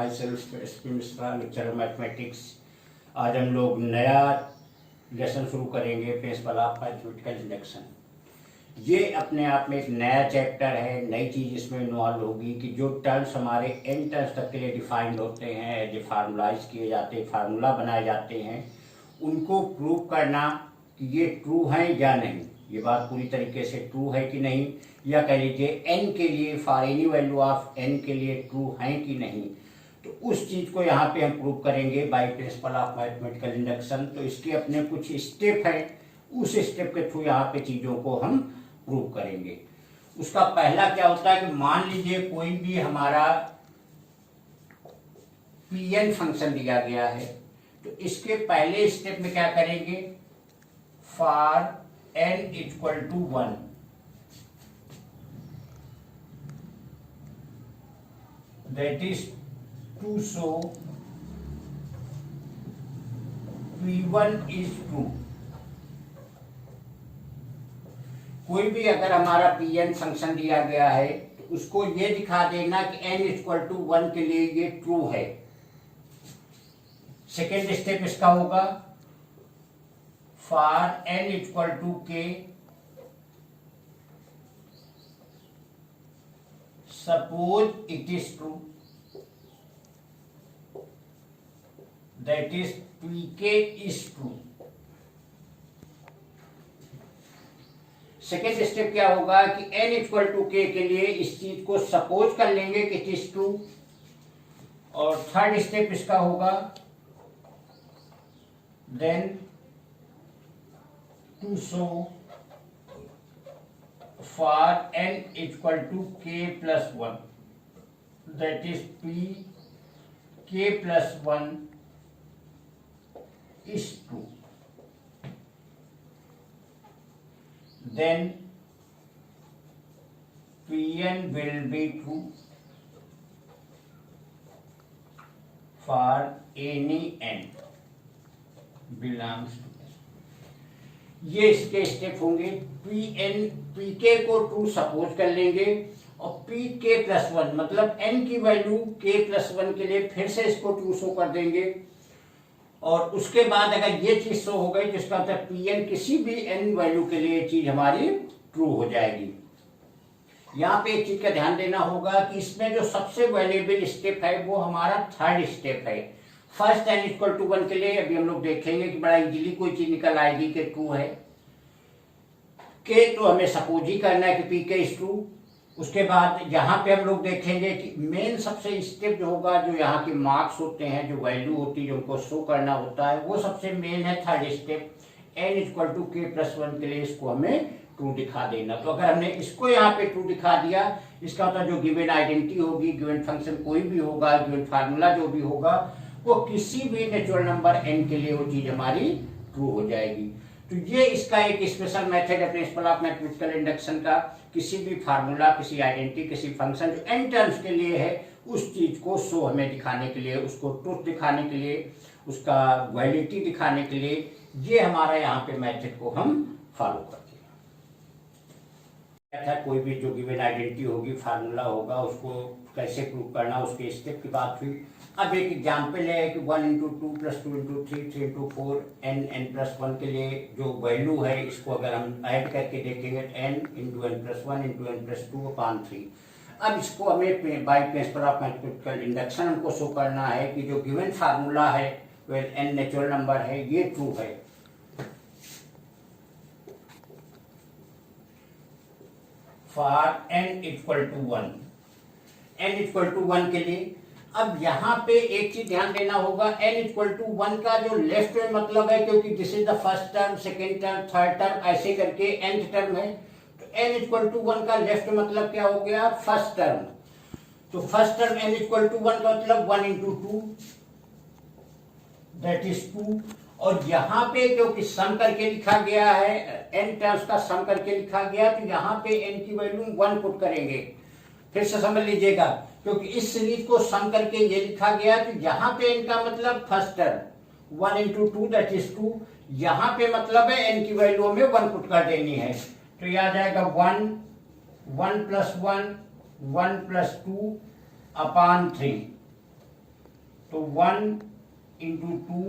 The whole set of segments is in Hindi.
My self SP Mishra, lecture mathematics. आज हम लोग नया लेसन शुरू करेंगे, प्रिंसिपल ऑफ मैथमेटिकल इंडक्शन। ये अपने आप में एक नया चैप्टर है, नई चीज़ इसमें इन्वॉल्व होगी कि जो टर्म्स हमारे एन टर्म्स तक के लिए डिफाइंड होते हैं, एज ए फार्मूलाइज किए जाते हैं, फार्मूला बनाए जाते हैं, उनको प्रूव करना कि ये ट्रू है या नहीं, ये बात पूरी तरीके से ट्रू है कि नहीं, या कह लीजिए एन के लिए for any value of n के लिए ट्रू है कि नहीं। तो उस चीज़ को यहाँ पे हम प्रूव करेंगे by principle of mathematical induction. तो इसके अपने कुछ स्टेप हैं, उस स्टेप के थ्रू यहाँ पे चीज़ों को हम प्रूव करेंगे। उसका पहला क्या होता है कि मान लीजिए कोई भी हमारा Pn फंक्शन दिया गया है, तो इसके पहले स्टेप में क्या करेंगे, for n equal to 1, that is to show P1 is true। कोई भी अगर हमारा Pn फंक्शन दिया गया है तो उसको ये दिखा देना कि n इक्वल टू 1 के लिए ये ट्रू है। सेकेंड स्टेप इसका होगा for n equal to k suppose it is true, that is Pk is true। Second step क्या होगा कि n इक्वल टू k के लिए इस चीज को सपोज कर लेंगे कि इट इज ट्रू। और थर्ड स्टेप इसका होगा then to show for n equal to k plus 1, that is p k plus 1 is true, then Pn will be true for any n belongs to। ये इसके स्टेप होंगे। Pk को ट्रू सपोज कर लेंगे और Pk प्लस 1 मतलब n की वैल्यू k प्लस 1 के लिए फिर से इसको ट्रू शो कर देंगे। और उसके बाद अगर ये चीज शो हो गई तो इसका मतलब Pn किसी भी n वैल्यू के लिए चीज हमारी ट्रू हो जाएगी। यहाँ पे एक चीज का ध्यान देना होगा कि इसमें जो सबसे वैल्यूएबल स्टेप है वो हमारा थर्ड स्टेप है। फर्स्ट n इक्वल टू 1 के लिए अभी हम लोग देखेंगे कि बड़ा इजीली कोई चीज निकल आएगी कि ट्रू है। k तो हमें सपोज ही करना है कि Pk इज ट्रू। उसके बाद यहाँ पे हम लोग देखेंगे कि मेन सबसे स्टेप जो होगा, जो यहाँ के मार्क्स होते हैं, जो वैल्यू होती है, जो उनको शो करना होता है, वो सबसे मेन है third step. n equal to k plus 1 के लिए इसको हमें ट्रू दिखा देना। तो अगर हमने इसको यहाँ पे ट्रू दिखा दिया, इसका मतलब जो गिवन आइडेंटिटी होगी, गिवन फंक्शन कोई भी होगा, गिवन फार्मूला जो भी होगा, वो किसी भी नेचुरल नंबर n के लिए वो चीज हमारी ट्रू हो जाएगी। तो ये इसका एक स्पेशल मेथड है प्रिंसिपल ऑफ मैथमेटिकल इंडक्शन का। किसी भी फार्मूला, किसी आइडेंटिटी, किसी फंक्शन जो n टर्म्स के लिए है, उस चीज को शो हमें दिखाने के लिए, उसको ट्रूथ दिखाने के लिए, उसका वैलिडिटी दिखाने के लिए, ये हमारा यहाँ पे मेथड को हम फॉलो करते हैं। कोई भी जो गिवन आइडेंटिटी होगी, फार्मूला होगा, उसको कैसे प्रूव करना, उसके स्टेप की बात हुई। अब एक एग्जाम्पल है कि 1 into 2 plus 2 into 3 3 into 4 n plus 1 के लिए जो वैल्यू है, इसको अगर हम ऐड करके देखेंगे n into n plus 1 into n plus 2 upon 3। अब इसको हमें by principle of mathematical induction हमको शो करना है कि जो गिवन फार्मूला है, वेल n नेचुरल नंबर है, ये ट्रू है। For n equal to 1, n equal to 1 के लिए अब यहाँ पे एक चीज ध्यान देना होगा, n इक्वल टू 1 का जो लेफ्ट में मतलब है, क्योंकि this is the first term, second term, third term, ऐसे करके nth टर्म है, तो n इक्वल टू 1 का लेफ्ट मतलब क्या हो गया, फर्स्ट टर्म। तो first term n equal to 1 का मतलब 1 इंटू 2 दैट इज 2। और यहाँ पे क्योंकि सम करके लिखा गया है, n टर्म्स का सम करके लिखा गया, तो यहाँ पे n की वैल्यू 1 पुट करेंगे। फिर से समझ लीजिएगा, क्योंकि इस सीरीज को सम करके ये लिखा गया, तो यहाँ पे n का मतलब first term 1 into 2 that is 2। यहाँ पे मतलब है n की वैल्यू में 1 पुट कर देनी है, तो ये आ जाएगा 1 1 प्लस 1 1 प्लस 2 अपॉन 3। तो 1 × 2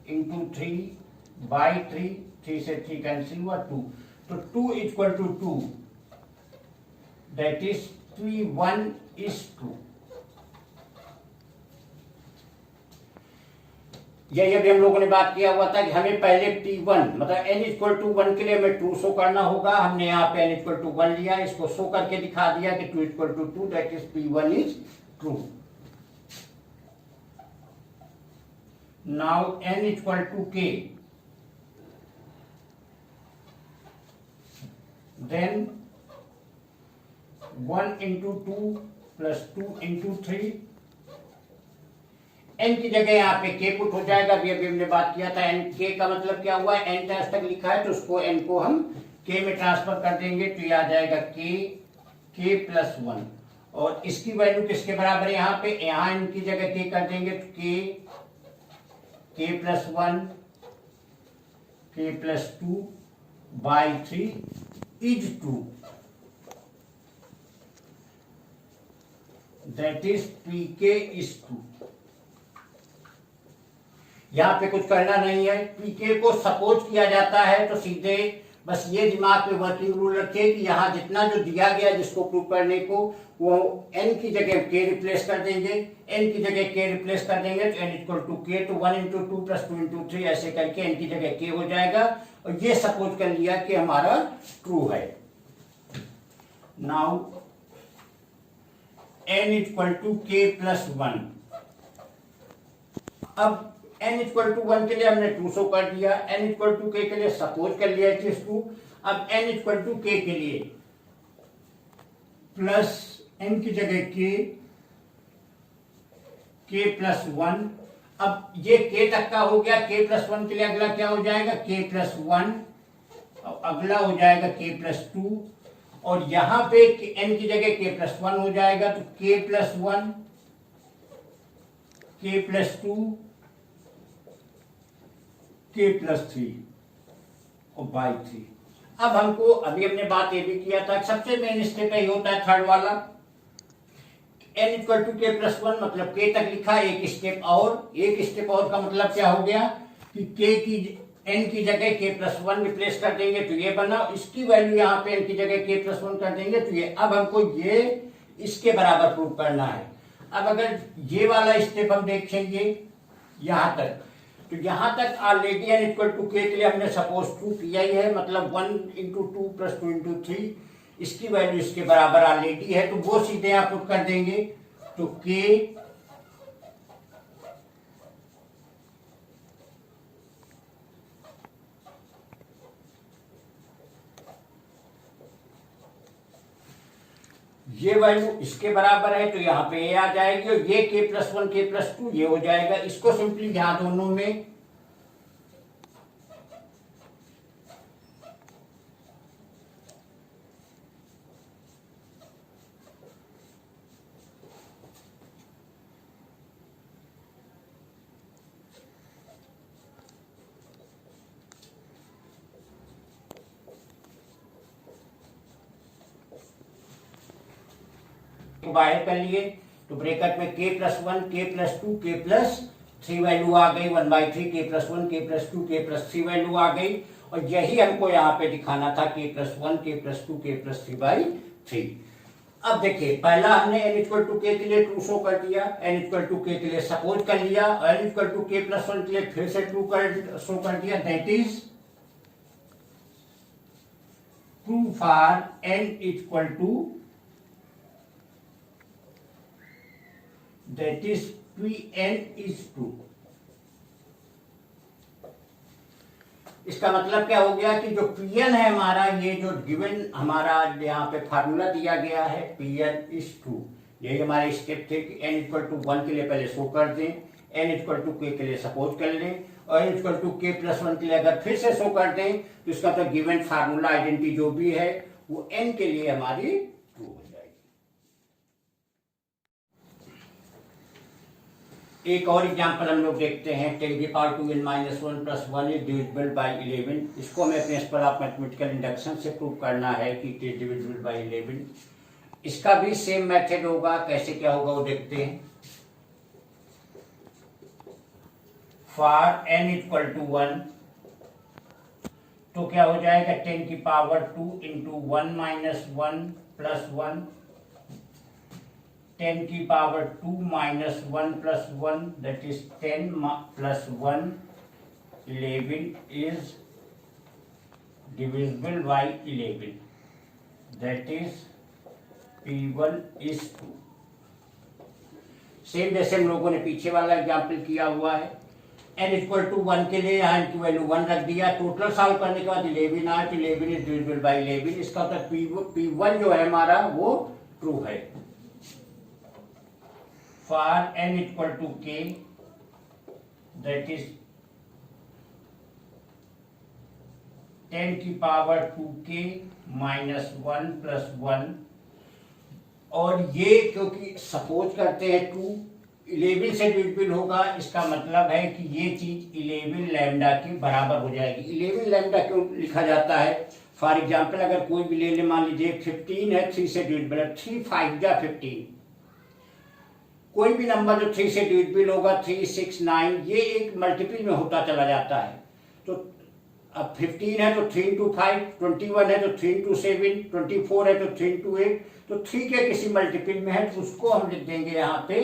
× 3 / 3, 3 से 3 कैंसिल हुआ 2, तो 2 = 2, दैट इज P1 is 2। यही अभी हम लोगों ने बात किया हुआ था कि हमें पहले P1 मतलब n = 1 के लिए हमें ट्रू शो करना होगा। हमने यहाँ पे n = 1 लिया, इसको शो करके दिखा दिया कि 2 = 2, that is P1 is true. Now n = k, then 1 × 2 + 2 × 3, n की जगह यहाँ पे k पुट हो जाएगा। अभी हमने बात किया था n k का मतलब क्या हुआ, n टाइम्स तक लिखा है तो उसको n को हम k में ट्रांसफर कर देंगे, तो ये आ जाएगा k + 1, और इसकी वैल्यू किसके बराबर है, यहाँ पे यहाँ n की जगह k कर देंगे तो k + 1 k + 2 / 3 is 2, that is Pk is 2। यहाँ पे कुछ करना नहीं है, Pk को सपोज किया जाता है तो सीधे बस ये दिमाग में वर्किंग रूल रखिए कि यहाँ जितना जो दिया गया जिसको प्रूव करने को, वो n की जगह k रिप्लेस कर देंगे, n की जगह k रिप्लेस कर देंगे तो n = k, तो 1 × 2 + 2 × 3 ऐसे करके n की जगह k हो जाएगा, और ये सपोज कर लिया कि हमारा ट्रू है। नाउ n = k + 1, अब n = 1 के लिए हमने ट्रू शो कर दिया, n = k के लिए सपोज कर लिया इट इज ट्रू। अब n = k के लिए प्लस n की जगह k + 1, अब ये k तक का हो गया, k + 1 के लिए अगला क्या हो जाएगा, k + 1, अगला हो जाएगा k + 2, और यहां पे n की जगह k + 1 हो जाएगा तो k + 1 k + 2 k + 3 और / 3। अब हमको अभी हमने बात ये भी किया था, सबसे मेन स्टेप यही होता है थर्ड वाला, n = k + 1 मतलब k तक लिखा, एक स्टेप और का मतलब क्या हो गया कि n की जगह k + 1 रिप्लेस कर देंगे तो ये बना, इसकी वैल्यू यहाँ पे n की जगह k + 1 कर देंगे तो ये, अब हमको ये इसके बराबर प्रूव करना है। अब अगर ये वाला स्टेप हम देखेंगे यहां तक, तो यहां तक ऑलरेडी n = k के लिए हमने सपोज ट्रू किया ही है, मतलब 1 × 2 + 2 × 3, इसकी वैल्यू इसके बराबर ऑलरेडी है, तो वो सीधे यहाँ पुट कर देंगे, तो k ये वैल्यू इसके बराबर है तो यहाँ पे ये आ जाएगी, और ये k + 1 k + 2 ये हो जाएगा। इसको सिंपली यहाँ दोनों में बाहर कर लिए, तो ब्रैकेट में k + 1 k + 2 k + 3 वैल्यू आ गई, 1/3 k + 1 k + 2 k + 3 वैल्यू आ गई, और यही हमको यहाँ पे दिखाना था, k + 1 k + 2 k + 3/3। अब देखिए, पहला हमने n = k के लिए ट्रू शो कर दिया, n = k के लिए सपोज कर लिया, n = k + 1 के लिए फिर से ट्रू शो कर दिया, that is true for n = that is Pn is 2। इसका मतलब क्या हो गया कि जो Pn है हमारा, ये जो गिवन हमारा यहाँ पे फार्मूला दिया गया है Pn is 2, यही हमारे स्टेप थे कि n = 1 के लिए पहले शो कर दें, n = k के लिए सपोज कर लें, और n = k + 1 के लिए अगर फिर से शो कर दें तो इसका तो गिवन फार्मूला आइडेंटिटी जो भी है वो n के लिए हमारी ट्रू हो जाएगी। एक और एग्जांपल हम लोग देखते हैं, 10⁻² n - 1 + 1 is divisible by 11। इसको हमें प्रिंसिपल ऑफ मैथमेटिकल इंडक्शन से प्रूव करना है कि इट इज डिविजिबल बाय 11। इसका भी सेम मेथड होगा, कैसे क्या होगा वो देखते हैं। फॉर n इक्वल टू 1, तो क्या हो जाएगा 10 की पावर 2 इंटू 1 माइनस 1 प्लस 1, 10 की power 2 minus 1 plus 1, that is 10 plus 1, 11 is divisible by 11, that is P1 is 2। Same जैसे हम लोगों ने पीछे वाला एग्जाम्पल किया हुआ है, n इक्वल टू 1 के लिए यहाँ की वैल्यू 1 रख दिया, टोटल सॉल्व करने के बाद 11 आया, तो 11 इज डिविजिबल बाय 11, इसका मतलब P1 जो है हमारा वो ट्रू है। For n equal to k, that is 10 की पावर 2k माइनस 1 प्लस 1, और ये क्योंकि सपोज करते हैं 2 11 से डिविजिबल होगा, इसका मतलब है कि ये चीज 11 लैम्डा के बराबर हो जाएगी। 11 लैम्डा क्यों लिखा जाता है? फॉर एग्जाम्पल अगर कोई भी ले ले, मान लीजिए 15 है, 3 से डिविजिबल है, 3 5 जा 15, कोई भी नंबर जो 3 से डिविजिबल होगा 3 6 9, ये एक मल्टीपल में होता चला जाता है। तो अब 15 है तो 3 इंटू 5, 21 है तो 3 इंटू 7, 24 है तो 3 इंटू 8, तो 3 के किसी मल्टीपल में है तो उसको हम लिख देंगे यहाँ पे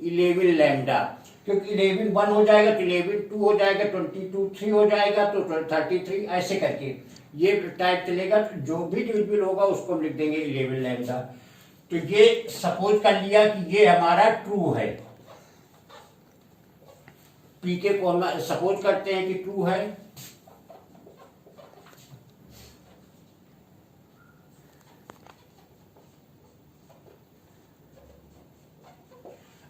11 लैम्डा, क्योंकि 11 1 हो जाएगा तो 11 2 हो जाएगा, 22 3 हो जाएगा तो 33, ऐसे करके ये टाइप चलेगा। तो जो भी डिविजिबल होगा उसको हम लिख देंगे 11 लैम्डा। तो ये सपोज कर लिया कि ये हमारा ट्रू है, पीके को हम सपोज करते हैं कि ट्रू है।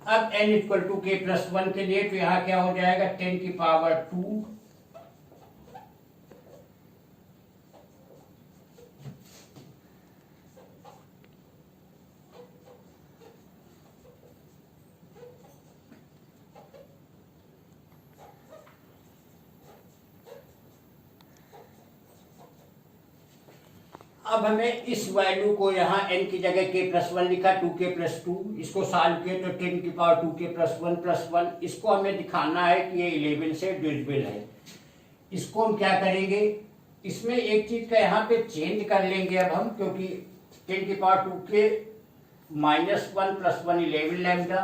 अब n equal to k plus 1 के लिए तो यहां क्या हो जाएगा 10 की पावर 2 अब हमें इस वैल्यू को यहाँ n की जगह k प्लस 1 लिखा, 2k प्लस 2, इसको सॉल्व किए तो 10 की पावर 2k प्लस 1 प्लस 1, इसको हमें दिखाना है कि ये 11 से डिविजिबल है। इसको हम क्या करेंगे, इसमें एक चीज का यहाँ पे चेंज कर लेंगे अब हम, क्योंकि 10 की power 2k minus 1 plus 1 11 lambda,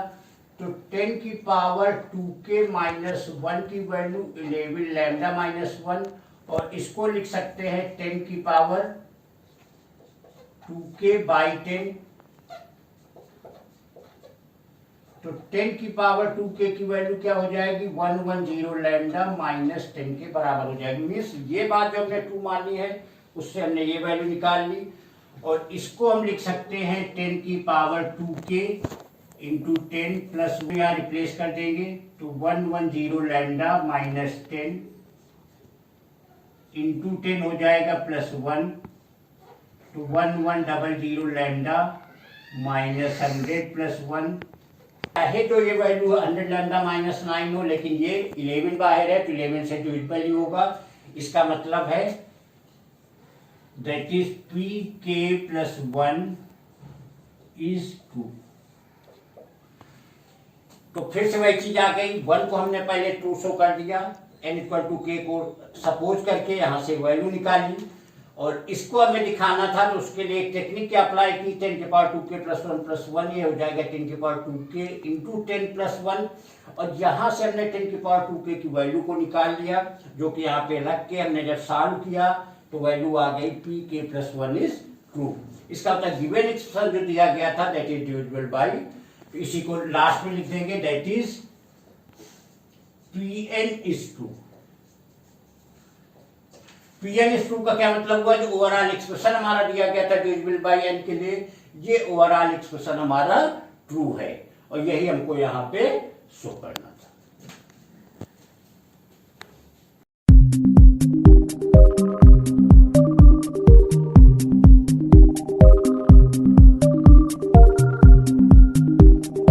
तो 10 की पावर 2k माइनस 1 की वैल्यू 11 लैम्डा माइनस 1, और इसको लिख सकते हैं 10 की पावर 2k बाई 10, तो 10 की पावर 2k की वैल्यू क्या हो जाएगी 110 लैम्डा माइनस 10 के बराबर हो जाएगी। मीन्स ये बात जो हमने ट्रू मानी है उससे हमने ये वैल्यू निकाल ली, और इसको हम लिख सकते हैं 10 की पावर 2k इंटू 10 प्लस यहाँ रिप्लेस कर देंगे तो 110 लैम्डा माइनस 10 इंटू 10 हो जाएगा प्लस 1, तो 1100 लैम्डा माइनस 100 प्लस 1, चाहे तो ये वैल्यू 100 लैम्डा माइनस 9 हो, लेकिन ये 11 बाहर है तो 11 से डिविजिबल ही होगा। इसका मतलब है that is pk plus 1 is 2। तो फिर से वही चीज आ गई, 1 को हमने पहले ट्रू शो कर दिया, n इक्वल टू k को सपोज करके यहां से वैल्यू निकाली, और इसको हमें दिखाना था तो उसके लिए एक टेक्निक क्या अप्लाई की, 10 के पावर 2k प्लस 1 प्लस 1, ये हो जाएगा 10 के पावर 2k इंटू 10 प्लस 1, और यहां से हमने 10 के पावर 2k की वैल्यू को निकाल लिया, जो कि यहाँ पे रख के हमने जब सॉल्व किया तो वैल्यू आ गई pk प्लस 1 इज ट्रू। इसका मतलब गिवन एक्सप्रेशन जो दिया गया था दैट इज डिविजिबल बाई, तो इसी को लास्ट में लिख देंगे that is pn is true. pn is true का क्या मतलब हुआ, जो ओवरऑल एक्सप्रेशन हमारा दिया गया था डिविजिबल बाय n के लिए, ये ओवरऑल एक्सप्रेशन हमारा ट्रू है, और यही हमको यहाँ पे शो करना था।